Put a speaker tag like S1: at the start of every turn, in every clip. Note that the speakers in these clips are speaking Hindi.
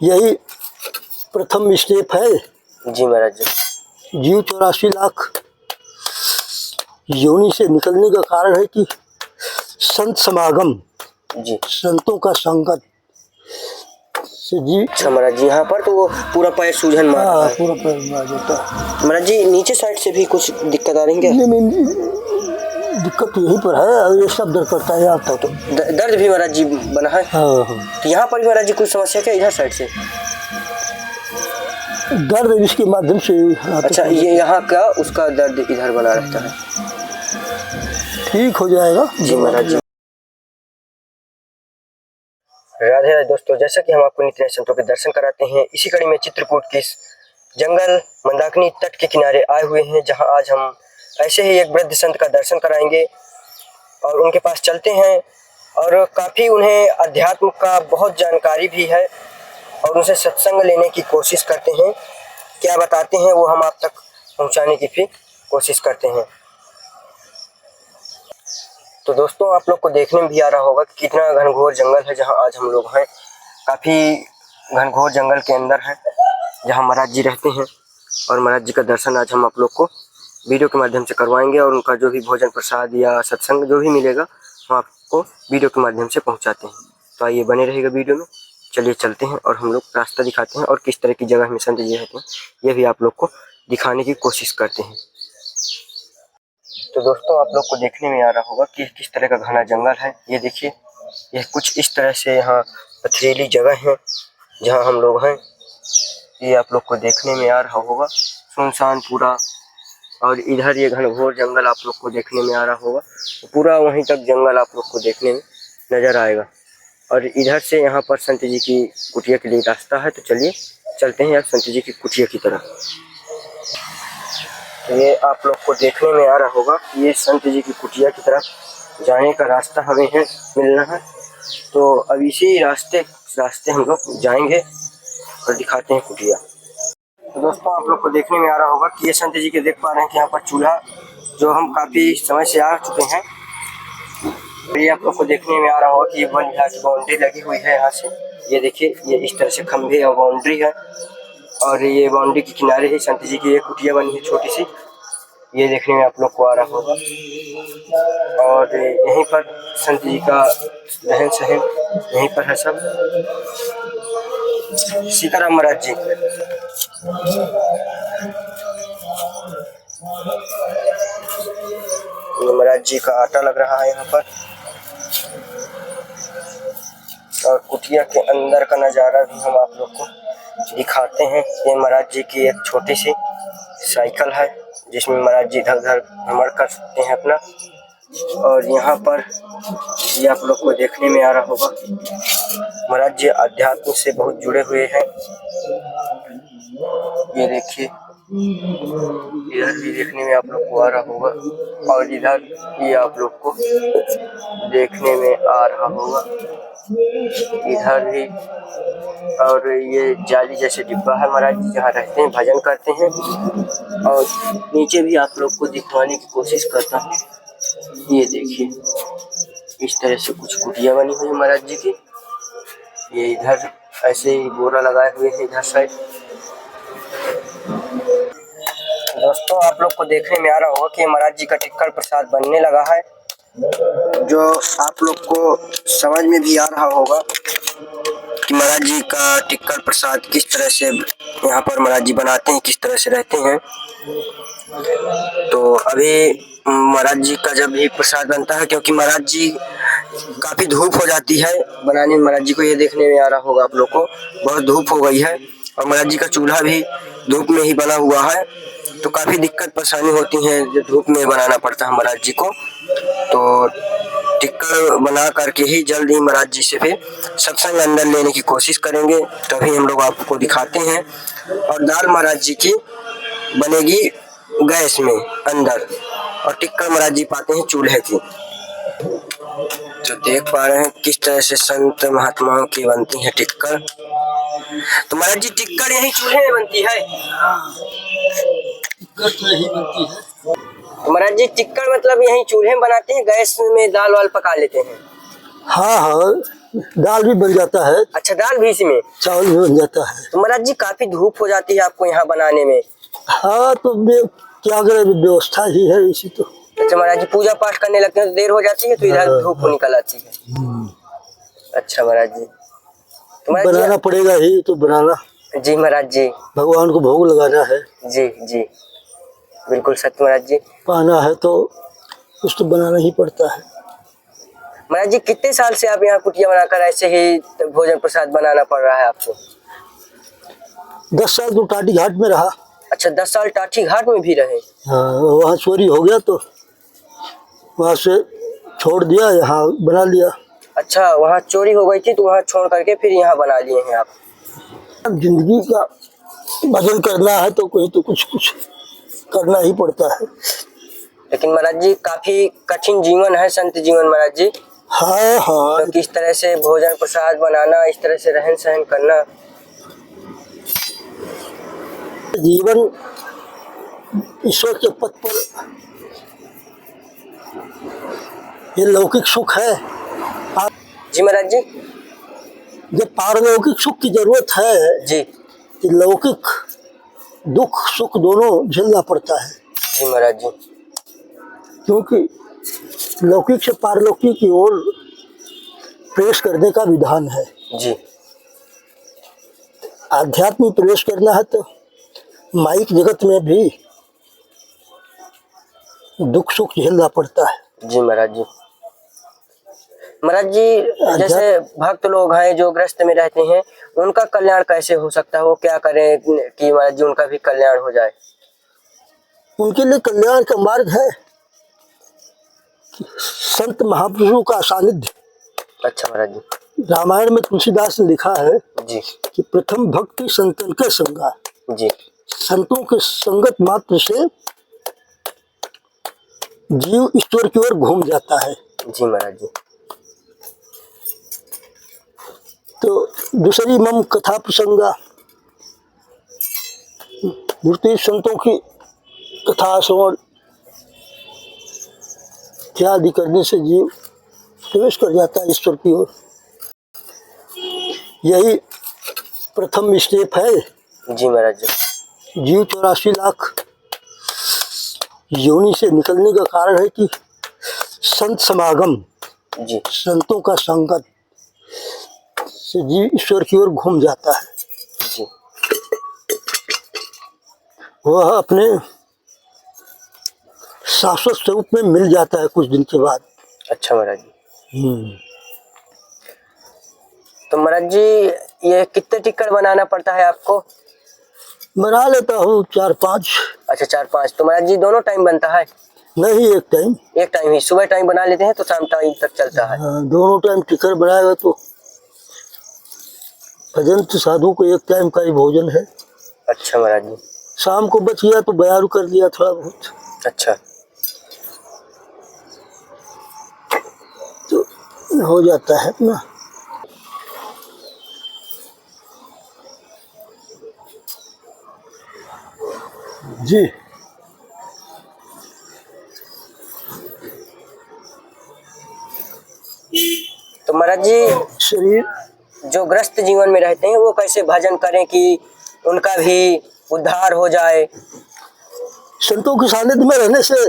S1: यही प्रथम स्टेप है।
S2: जी महाराज जी।
S1: जीव 84 लाख योनि से निकलने का कारण है कि संत समागम
S2: जी,
S1: संतों का संगत से जीव।
S2: अच्छा महाराज जी, यहाँ पर तो वो पूरा पैर सूजन मार रहा है।
S1: पूरा पैर मार देता है।
S2: महाराज जी नीचे साइड से भी कुछ दिक्कत आ रही है क्या?
S1: नहीं, दिक्कत यहीं पर है और ये सब दर्द करता है आता तो।
S2: दर्द भी महाराज जी बना है?
S1: हाँ।
S2: तो यहाँ पर भी महाराज जी कुछ समस्या क्या इधर साइड से?
S1: दर्द इसके माध्यम से।
S2: अच्छा, ये यहाँ का उसका दर्द इधर बना रहता है।
S1: ठीक हो जाएगा।
S2: जी महाराज जी। राधे राधे दोस्तों, जैसा कि हम आपको नित्य संतों के दर्शन कराते हैं, इसी कड़ी में चित्रकूट के इस जंगल मंदाकिनी तट के किनारे आए हुए हैं, जहां आज हम ऐसे ही एक वृद्ध संत का दर्शन कराएंगे और उनके पास चलते हैं। और काफ़ी उन्हें अध्यात्म का बहुत जानकारी भी है और उनसे सत्संग लेने की कोशिश करते हैं। क्या बताते हैं वो हम आप तक पहुंचाने की भी कोशिश करते हैं। तो दोस्तों, आप लोग को देखने में भी आ रहा होगा कि कितना घनघोर जंगल है जहां आज हम लोग हैं। काफ़ी घनघोर जंगल के अंदर है जहां महाराज जी रहते हैं और महाराज जी का दर्शन आज हम आप लोग को वीडियो के माध्यम से करवाएंगे और उनका जो भी भोजन प्रसाद या सत्संग जो भी मिलेगा हम आपको वीडियो के माध्यम से पहुंचाते हैं। तो आइए बने रहेगा वीडियो में। चलिए चलते हैं और हम लोग रास्ता दिखाते हैं और किस तरह की जगह में संत जी रहते हैं ये भी आप लोग को दिखाने की कोशिश करते हैं। तो दोस्तों, आप लोग को देखने में आ रहा होगा कि किस तरह का घना जंगल है। ये देखिए, यह कुछ इस तरह से यहाँ पथरीली जगह है जहाँ हम लोग हैं। ये आप लोग को देखने में आ रहा होगा, सुनसान पूरा। और इधर ये घनघोर जंगल आप लोग को देखने में आ रहा होगा, पूरा वहीं तक जंगल आप लोग को देखने में नज़र आएगा। और इधर से यहाँ पर संत जी की कुटिया के लिए रास्ता है। तो चलिए चलते हैं यार संत जी की कुटिया की तरफ। तो ये आप लोग को देखने में आ रहा होगा, ये संत जी की कुटिया की तरफ जाने का रास्ता हमें है मिलना है। तो अब इसी रास्ते हम लोग जाएंगे और दिखाते हैं कुटिया। तो दोस्तों, आप लोग को देखने में आ रहा होगा कि ये संत जी के देख पा रहे हैं कि यहाँ पर चूल्हा जो हम काफ़ी समय से आ चुके हैं। ये आप लोग को देखने में आ रहा होगा कि ये वन विभाग की बाउंड्री लगी हुई है यहाँ से। ये देखिए, ये इस तरह से खंभे और बाउंड्री है और ये बाउंड्री के किनारे ही संत जी की एक कुटिया बनी है छोटी सी। ये देखने में आप लोग को आ रहा होगा और यहीं पर संत जी का रहन सहन यहीं पर है सब। सीताराम महाराज जी। महाराज जी का आटा लग रहा है यहाँ पर और कुटिया के अंदर का नज़ारा भी हम आप लोग को दिखाते हैं। ये महाराज जी की एक छोटी सी साइकिल है जिसमें महाराज जी इधर उधर भ्रमण कर सकते हैं अपना। और यहाँ पर ये आप लोग को देखने में आ रहा होगा, महाराज जी अध्यात्म से बहुत जुड़े हुए हैं। ये देखिए, इधर भी देखने में आप लोग को आ रहा होगा और इधर ये आप लोग को देखने में आ रहा होगा, इधर भी। और ये जाली जैसे डिब्बा है महाराज जी जहाँ रहते हैं, भजन करते हैं। और नीचे भी आप लोग को दिखवाने की कोशिश करता हूँ। ये देखिए, इस तरह से कुछ कुटिया बनी हुई है महाराज जी की। ये इधर ऐसे ही बोरा लगाए हुए हैं इधर साइड। दोस्तों, आप लोग को देखने में आ रहा होगा कि महाराज जी का टिक्कर प्रसाद बनने लगा है, जो आप लोग को समझ में भी आ रहा होगा कि महाराज जी का टिक्कर प्रसाद किस तरह से यहाँ पर महाराज जी बनाते हैं, किस तरह से रहते हैं। तो अभी महाराज जी का जब भी प्रसाद बनता है, क्योंकि महाराज जी काफ़ी धूप हो जाती है बनाने में, महाराज जी को ये देखने में आ रहा होगा आप लोग को बहुत धूप हो गई है और महाराज जी का चूल्हा भी धूप में ही बना हुआ है। तो काफ़ी दिक्कत परेशानी होती है जो धूप में बनाना पड़ता है महाराज जी को। तो टिक्कर बना करके ही जल्द ही महाराज जी से फिर सत्संग अंदर लेने की कोशिश करेंगे, तभी हम लोग आपको दिखाते हैं। और दाल महाराज जी की बनेगी गैस में अंदर और टिक्कर महाराज जी पाते हैं चूल्हे की। तो देख पा रहे हैं किस तरह से संत महात्माओं की बनती है टिक्कर। तो महाराज जी टिक्कर यही चूल्हे में बनती है?
S1: टिक्कर तो यही बनती है।
S2: महाराज जी टिक्कर मतलब यही चूल्हे में बनाते हैं, गैस में दाल वाल पका लेते हैं?
S1: हाँ हाँ, दाल भी बन जाता है,
S2: अच्छा, दाल भी इसी में।
S1: चावल भी बन जाता है।
S2: तो महाराज जी काफी धूप हो जाती है आपको यहाँ बनाने में।
S1: हाँ तो क्या करें, व्यवस्था ही है इसी तो।
S2: अच्छा महाराज जी, पूजा पाठ करने लगते हैं तो देर हो जाती है, तो इधर धूप निकल आती है। अच्छा महाराज जी, तो महाराज
S1: बनाना पड़ेगा ही तो बनाना।
S2: जी महाराज जी,
S1: भगवान को भोग लगाना है।
S2: जी जी, बिल्कुल सत्य महाराज जी।
S1: पाना है तो कुछ तो बनाना ही पड़ता है।
S2: महाराज जी कितने साल से आप यहाँ कुटिया बनाकर ऐसे ही भोजन प्रसाद बनाना पड़ रहा है आपको?
S1: 10 साल तो टाटी घाट में रहा।
S2: अच्छा, 10 साल टाठी घाट में भी रहे।
S1: हाँ, वहाँ चोरी हो गया तो वहाँ से छोड़ दिया, यहाँ बना लिया।
S2: अच्छा, वहाँ चोरी हो गई थी तो वहाँ छोड़ करके फिर यहाँ बना लिए हैं आप।
S1: जिंदगी का भजन करना है तो कोई तो कुछ कुछ करना ही पड़ता है।
S2: लेकिन महाराज जी काफी कठिन जीवन है संत जीवन महाराज जी।
S1: हाँ हाँ,
S2: तो किस तरह से भोजन प्रसाद बनाना, इस तरह से रहन सहन करना।
S1: जीवन ईश्वर के पथ पर ये लौकिक सुख है।
S2: जी महाराज जी,
S1: जब पारलौकिक सुख की जरूरत है
S2: जी
S1: कि लौकिक दुख सुख दोनों झेलना पड़ता है।
S2: जी महाराज जी,
S1: क्योंकि लौकिक से पारलौकिक की ओर प्रवेश करने का विधान है।
S2: जी
S1: आध्यात्म में प्रवेश करना है तो माइक जगत में भी दुख सुख झेलना पड़ता है।
S2: जी महाराज जी। महाराज जी, जैसे भक्त लोग हैं जो ग्रस्त में रहते हैं, उनका कल्याण कैसे हो सकता है? वो क्या करें कि महाराज जी उनका भी कल्याण हो जाए?
S1: उनके लिए कल्याण का मार्ग है संत महापुरुषों का सानिध्य।
S2: अच्छा महाराज जी।
S1: रामायण में तुलसीदास ने लिखा है
S2: जी
S1: कि प्रथम भक्ति संतन के संगा।
S2: जी,
S1: संतों के संगत मात्र से जीव ईश्वर की ओर घूम जाता है।
S2: जी महाराज जी।
S1: तो दूसरी मम कथा प्रसंगा, दूसरी संतों की कथा श्रवण इत्यादि करने से जीव प्रवेश कर जाता है ईश्वर की ओर। यही प्रथम स्टेप है।
S2: जी महाराज जी।
S1: जीव 84 लाख योनि से निकलने का कारण है कि संत समागम,
S2: जी
S1: संतों का संगत से जीव ईश्वर की ओर घूम जाता है।
S2: जी,
S1: वह अपने शाश्वत स्वरूप में मिल जाता है कुछ दिन के बाद।
S2: अच्छा महाराज जी। तो महाराज जी ये कितने टिक्कर बनाना पड़ता है आपको?
S1: बना लेता हूँ 4-5।
S2: अच्छा, 4-5। तो महाराज जी दोनों टाइम बनता है?
S1: नहीं, एक टाइम।
S2: एक टाइम ही, सुबह टाइम बना लेते हैं तो शाम टाइम तक चलता है।
S1: हाँ, दोनों टाइम टिक्कर बनाएगा तो भजन तो साधु को एक टाइम का ही भोजन है।
S2: अच्छा महाराज जी।
S1: शाम को बच गया तो बयारू कर लिया थोड़ा बहुत।
S2: अच्छा,
S1: तो हो जाता है अपना। जी,
S2: तो महाराज जी
S1: शरीर
S2: जो ग्रस्त जीवन में रहते हैं वो कैसे भजन करें कि उनका भी उद्धार हो जाए?
S1: संतों के सानिध्य में रहने से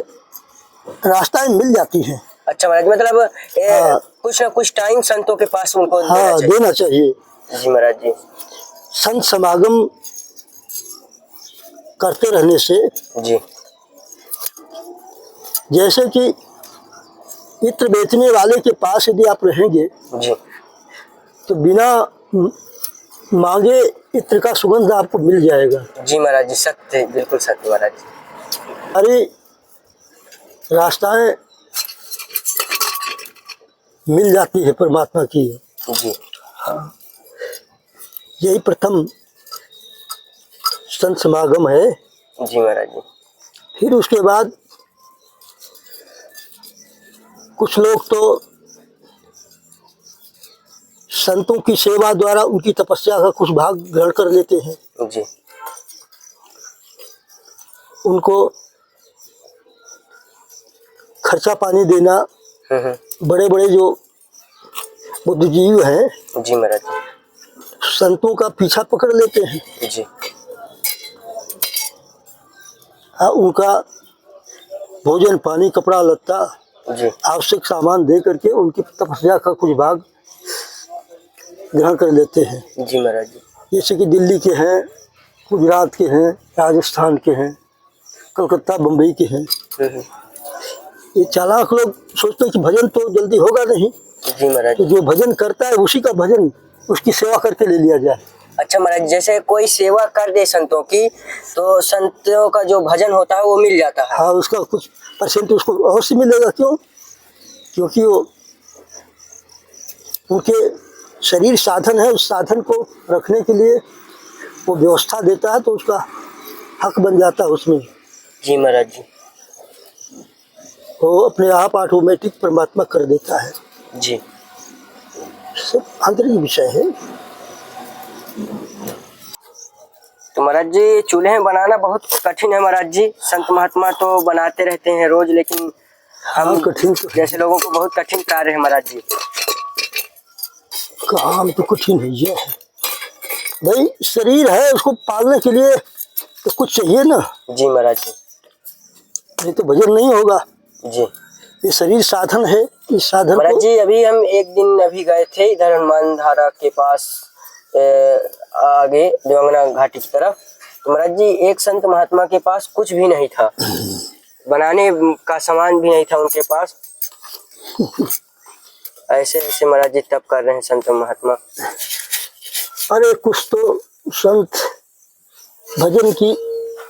S1: रास्ताएं मिल जाती हैं।
S2: अच्छा महाराज, मतलब
S1: हाँ।
S2: कुछ ना कुछ टाइम संतों के पास उनको
S1: हाँ, देना चाहिए।
S2: जी महाराज जी।
S1: संत समागम करते रहने से,
S2: जी
S1: जैसे कि इत्र बेचने वाले के पास यदि आप रहेंगे
S2: जी,
S1: तो बिना मांगे इत्र का सुगंध आपको मिल जाएगा।
S2: जी महाराज जी, सत्य, बिल्कुल सत्य महाराज जी।
S1: अरे रास्ताएं मिल जाती है परमात्मा की।
S2: जी
S1: हाँ, यही प्रथम संत समागम है।
S2: जी महाराज जी।
S1: फिर उसके बाद कुछ लोग तो संतों की सेवा द्वारा उनकी तपस्या का कुछ भाग ग्रहण कर लेते हैं।
S2: जी,
S1: उनको खर्चा पानी देना, बड़े बड़े जो बुद्धिजीवी हैं,
S2: जी महाराज
S1: संतों का पीछा पकड़ लेते हैं।
S2: जी
S1: उनका भोजन पानी कपड़ा लत्ता
S2: जी
S1: आवश्यक सामान दे करके उनकी तपस्या का कुछ भाग ग्रहण कर लेते हैं।
S2: जी महाराज जी।
S1: जैसे कि दिल्ली के हैं, गुजरात के हैं, राजस्थान के हैं, कलकत्ता बम्बई के हैं। ये चालाक लोग सोचते हैं कि भजन तो जल्दी होगा नहीं,
S2: जी महाराज।
S1: तो जो भजन करता है उसी का भजन उसकी सेवा करके ले लिया जाए।
S2: अच्छा महाराज, जैसे कोई सेवा कर दे संतों की तो संतों का जो भजन होता है वो मिल जाता है।
S1: हाँ, उसका कुछ परसेंट उसको अवश्य मिलेगा। क्यों? क्योंकि वो उनके शरीर साधन है, उस साधन को रखने के लिए वो व्यवस्था देता है, तो उसका हक बन जाता है उसमें।
S2: जी महाराज जी।
S1: वो अपने आप ऑटोमेटिक परमात्मा कर देता है।
S2: जी
S1: सब आंतरिक विषय है।
S2: तो महाराज जी, चूल्हे बनाना बहुत कठिन है महाराज जी। संत महात्मा तो बनाते रहते हैं रोज, लेकिन हम
S1: कठिन
S2: जैसे लोगों को बहुत कठिन कार्य है महाराज जी।
S1: काम तो कठिन है ये है भाई, शरीर है उसको पालने के लिए तो कुछ चाहिए ना।
S2: जी महाराज जी।
S1: नहीं तो भजन नहीं होगा।
S2: जी
S1: ये शरीर साधन है, इस साधन
S2: महाराज
S1: को
S2: जी, अभी हम एक दिन अभी गए थे इधर हनुमान धारा के पास आगे देवंगना घाटी की तरफ। तो महाराज जी, एक संत महात्मा के पास कुछ भी नहीं था, बनाने का सामान भी नहीं था उनके पास। ऐसे ऐसे महाराज जी तप कर रहे हैं संत महात्मा।
S1: अरे कुछ तो संत भजन की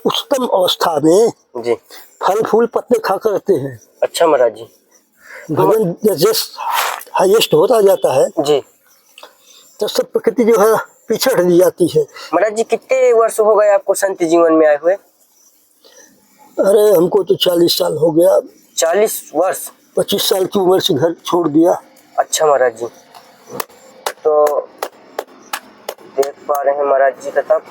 S1: उच्चतम अवस्था में
S2: जी
S1: फल फूल पत्ते खाकर रहते हैं।
S2: अच्छा महाराज जी।
S1: भजन जैसे हाईएस्ट होता जाता है
S2: जी
S1: तो सब प्रकृति जो है पीछे हट जाती है।
S2: महाराज जी, कितने वर्ष हो गए आपको संत जीवन में आए हुए?
S1: अरे हमको तो 40 साल हो गया।
S2: 40 वर्ष?
S1: 25 साल की उम्र से घर छोड़ दिया।
S2: अच्छा महाराज जी। तो देख पा रहे हैं महाराज जी का तब।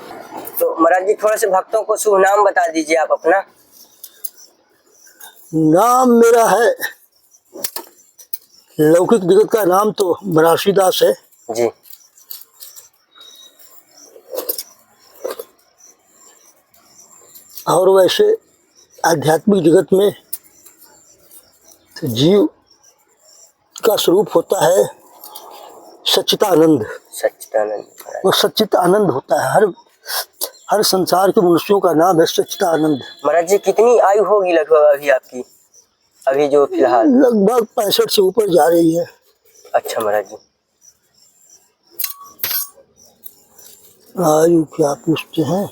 S2: तो महाराज जी, थोड़ा से भक्तों को शुभ नाम बता दीजिए आप अपना।
S1: नाम मेरा है, लौकिक जगत का नाम तो बनारसी दास है
S2: जी।
S1: और वैसे आध्यात्मिक जगत में तो जीव का स्वरूप होता है सच्चिदानंद।
S2: सच्चिदानंद।
S1: वो सच्चित आनंद होता है। हर संसार के मनुष्यों का नाम है सच्चिदानंद।
S2: महाराज जी, कितनी आयु होगी लगभग अभी आपकी, अभी जो फिलहाल?
S1: लगभग 65 से ऊपर जा रही है।
S2: अच्छा महाराज जी।
S1: आयु क्या पूछते हैं?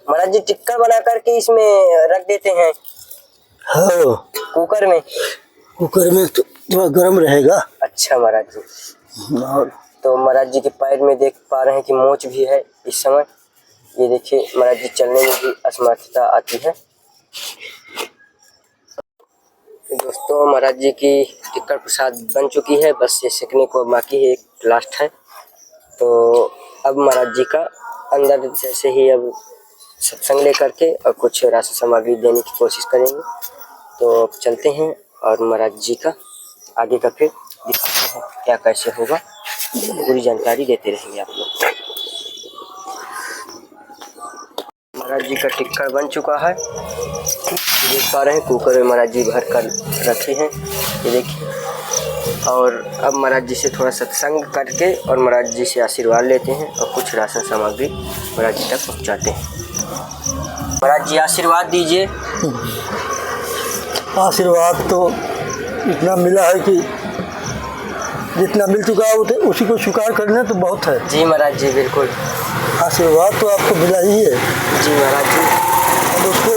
S2: महाराज जी, टिक्का बना करके इसमें रख देते हैं।
S1: हाँ,
S2: कुकर में?
S1: कुकर में तो थोड़ा गर्म रहेगा।
S2: अच्छा महाराज जी।
S1: और
S2: तो महाराज जी के पैर में देख पा रहे हैं कि मोच भी है इस समय। ये देखिए महाराज जी, चलने में भी असमर्थता आती है। तो दोस्तों, महाराज जी की टिक्कर प्रसाद बन चुकी है, बस ये सेकने को बाकी है, एक लास्ट है। तो अब महाराज जी का अंदर जैसे ही अब सत्संग लेकर के और कुछ राशन सामग्री देने की कोशिश करेंगे। तो चलते हैं और महाराज जी का आगे का फिर दिखाते हैं क्या कैसे होगा, पूरी जानकारी देते रहेंगे आप लोग। महाराज जी का टिक्कर बन चुका है, देख पा रहे हैं। कुकर में महाराज जी भर कर रखे हैं, ये देखिए। और अब महाराज जी से थोड़ा सत्संग करके और महाराज जी से आशीर्वाद लेते हैं और कुछ राशन सामग्री महाराज जी तक पहुंचाते हैं। महाराज जी, आशीर्वाद दीजिए।
S1: आशीर्वाद तो इतना मिला है कि जितना मिल चुका है उसी को स्वीकार करना तो बहुत है।
S2: जी महाराज जी, बिल्कुल।
S1: आशीर्वाद तो आपको मिला ही है।
S2: जी महाराज जी।
S1: अब उसको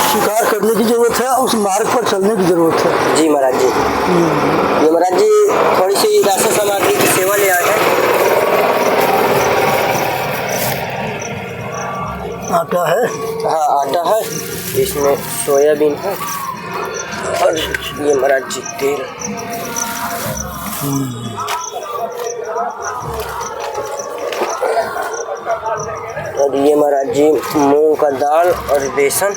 S1: स्वीकार करने की जरूरत है, उस मार्ग पर चलने की जरूरत है।
S2: जी महाराज जी। ये महाराज जी थोड़ी सी राशन सामग्री की सेवा ले आए हैं।
S1: आटा है?
S2: हाँ, आटा है, इसमें सोयाबीन है और ये महाराज जी तेल। ये महाराज जी मूंग का दाल और बेसन।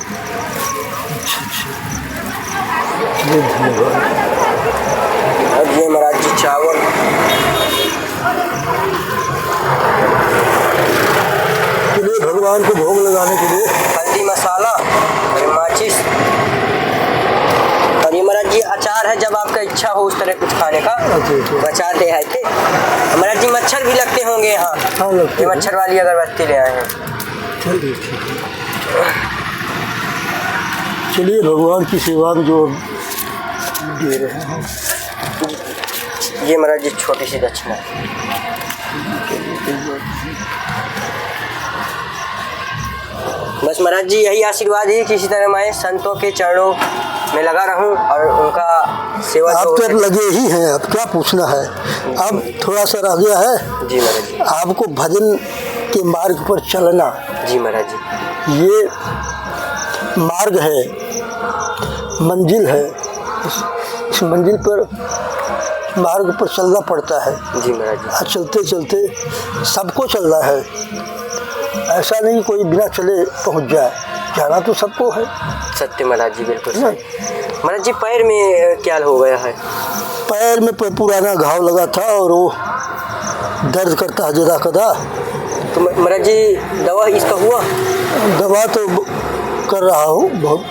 S1: ये धन्यवाद।
S2: और ये महाराज जी चावल।
S1: चलिए भगवान को भोग लगाने के लिए
S2: हल्दी मसाला और माचिस। और ये महाराज जी अचार है, जब आपका इच्छा हो उस तरह कुछ खाने का बचाते हैं थे। महाराज जी मच्छर भी लगते होंगे यहाँ।
S1: हाँ लगते
S2: ये मच्छर वाली अगरबत्ती ले आए हैं।
S1: चलिए ठीक है। चलिए भगवान की सेवा में जो दे रहे हैं।
S2: ये महाराज जी छोटी सी दक्षिणा। बस महाराज जी यही आशीर्वाद है कि इसी तरह मैं संतों के चरणों में लगा रहूं और उनका सेवा।
S1: आप तो अब लगे ही हैं, अब क्या पूछना है। अब थोड़ा सा रह गया है।
S2: जी महाराज जी।
S1: आपको भजन के मार्ग पर चलना।
S2: जी महाराज जी।
S1: ये मार्ग है, मंजिल है। इस मंजिल पर मार्ग पर चलना पड़ता है।
S2: जी महाराज जी।
S1: आज चलते चलते सबको चलना है। ऐसा नहीं कोई बिना चले पहुंच जाए, जाना तो सबको है।
S2: सत्य महाराज जी, बिल्कुल सही। महाराज जी पैर में क्या हो गया है?
S1: पैर में पुराना घाव लगा था और वो दर्द करता है जदा कदा।
S2: तो महाराज जी दवा इसका हुआ?
S1: दवा तो कर रहा हूँ बहुत।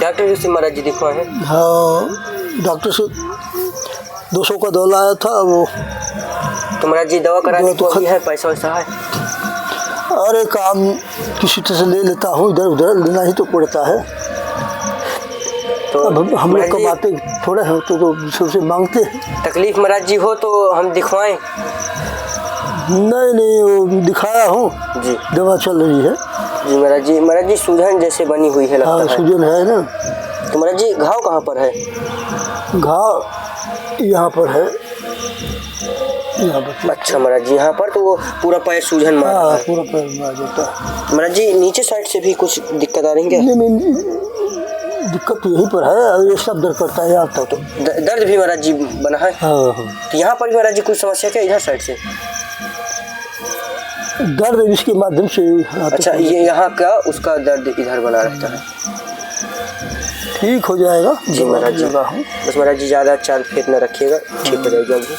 S2: डॉक्टर से महाराज जी दिखवाए हैं?
S1: हाँ, डॉक्टर से 200 का दवा लाया था वो।
S2: तो महाराज जी दवा कराने को अभी है, पैसा वैसा है?
S1: अरे काम किसी तरह से ले लेता हूँ, इधर उधर लेना ही तो पड़ता है।
S2: तो
S1: अब हम लोग कमाते थोड़े हैं तो दूसरों से मांगते हैं।
S2: तकलीफ महाराज जी हो तो हम दिखवाएं?
S1: नहीं वो दिखाया हूँ
S2: जी,
S1: दवा चल रही है।
S2: जी महाराज जी। महाराज जी सूजन जैसे बनी हुई है लगता
S1: हाँ,
S2: है।
S1: सूजन है ना।
S2: तो महाराज जी घाव कहाँ पर है?
S1: घाव यहाँ पर है, यहाँ पर।
S2: अच्छा महाराज जी, यहाँ पर तो वो पूरा पैर सूजन मार रहा
S1: हाँ,
S2: है।
S1: पूरा पैर में आ जाता है।
S2: महाराज जी नीचे साइड से भी कुछ दिक्कत आ रही है क्या?
S1: नहीं, दिक्कत तो यहीं पर है। अब ये सब दर्द करता है आता तो।
S2: दर्द भी महाराज जी बना है?
S1: हाँ।
S2: तो यहाँ पर भी महाराज जी कुछ समस्या क्या इधर साइड से?
S1: दर्द इसके माध्यम से।
S2: अच्छा, ये यहाँ का उसका दर्द इधर बना रहता है।
S1: ठीक हो जाएगा।
S2: जी महाराज जी। बस महाराज जी ज़्यादा चाल फेंक न रखिएगा, ठीक हो जाएगा जल्दी।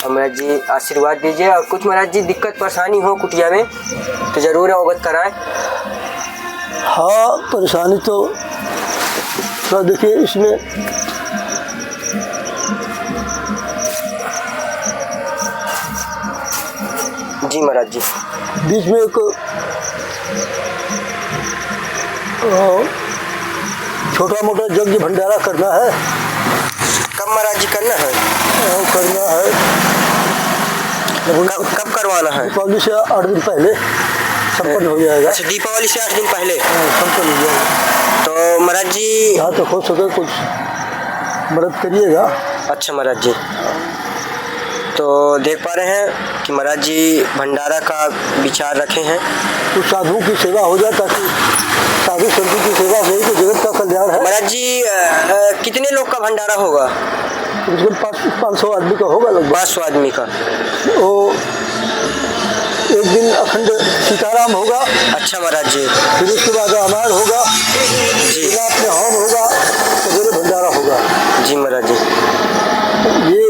S2: और महाराज जी आशीर्वाद दीजिए, और कुछ महाराज जी दिक्कत परेशानी हो कुटिया में तो ज़रूर अवगत कराएं।
S1: हाँ, परेशानी तो देखिए इसमें
S2: जी महाराज जी।
S1: बीच में एक छोटा मोटा यज्ञ भंडारा करना है।
S2: कब महाराज जी करना है?
S1: करना है।
S2: कब करवाना है?
S1: दीपावली से 8 दिन पहले संपन्न हो जाएगा।
S2: अच्छा, दीपावली से 8 दिन पहले
S1: संपन्न हो जाएगा।
S2: तो महाराज जी
S1: यहाँ तक हो सके कुछ मदद करिएगा।
S2: अच्छा महाराज जी। तो देख पा रहे हैं कि महाराज जी भंडारा का विचार रखे हैं।
S1: तो साधु की सेवा हो जाए, ताकि साधु संतों की सेवा से ही तो जगत का कल्याण है।
S2: महाराज जी कितने लोग का भंडारा होगा?
S1: करीब 500 आदमी का होगा लगभग।
S2: 500 आदमी का।
S1: वो एक दिन अखंड सीताराम होगा।
S2: अच्छा महाराज जी।
S1: फिर उसके बाद रामायण होगा
S2: जी।
S1: अपने होम होगा, सवेरे भंडारा होगा।
S2: जी महाराज जी।
S1: ये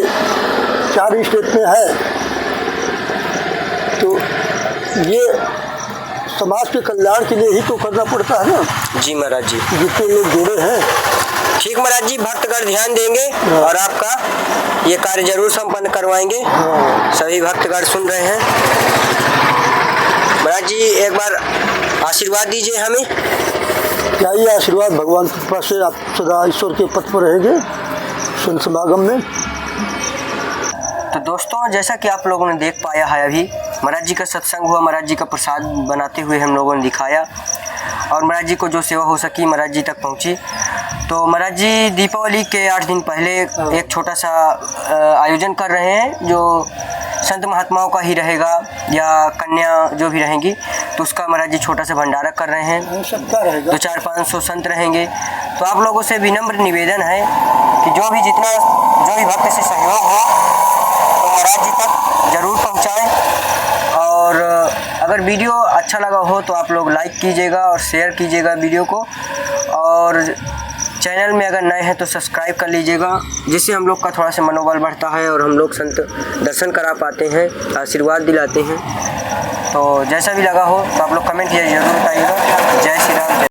S1: 4 स्टेप में है। तो ये समाज के कल्याण के लिए ही तो करना पड़ता है ना।
S2: जी महाराज जी।
S1: जितने लोग जुड़े हैं।
S2: ठीक महाराज जी, भक्तगण ध्यान देंगे और आपका ये कार्य जरूर संपन्न करवाएंगे। सभी भक्तगण सुन रहे हैं। महाराज जी एक बार आशीर्वाद दीजिए हमें।
S1: क्या ये आशीर्वाद भगवान की कृपा से आप सदा ईश्वर के पथ पर रहेंगे संत समागम में।
S2: तो दोस्तों, जैसा कि आप लोगों ने देख पाया है, अभी महाराज जी का सत्संग हुआ, महाराज जी का प्रसाद बनाते हुए हम लोगों ने दिखाया और महाराज जी को जो सेवा हो सकी महाराज जी तक पहुंची। तो महाराज जी दीपावली के 8 दिन पहले एक छोटा सा आयोजन कर रहे हैं, जो संत महात्माओं का ही रहेगा या कन्या जो भी रहेंगी, तो उसका महाराज जी छोटा सा भंडारा कर रहे हैं।
S1: सबका रहेगा।
S2: 400-500 संत रहेंगे। तो आप लोगों से विनम्र निवेदन है कि जो भी भक्त से सहयोग हो तो महाराज जी तक जरूर पहुँचाएँ। और अगर वीडियो अच्छा लगा हो तो आप लोग लाइक कीजिएगा और शेयर कीजिएगा वीडियो को, और चैनल में अगर नए हैं तो सब्सक्राइब कर लीजिएगा, जिससे हम लोग का थोड़ा सा मनोबल बढ़ता है और हम लोग संत दर्शन करा पाते हैं, आशीर्वाद दिलाते हैं। तो जैसा भी लगा हो तो आप लोग कमेंट किया जरूर बताइएगा। जय श्री राम।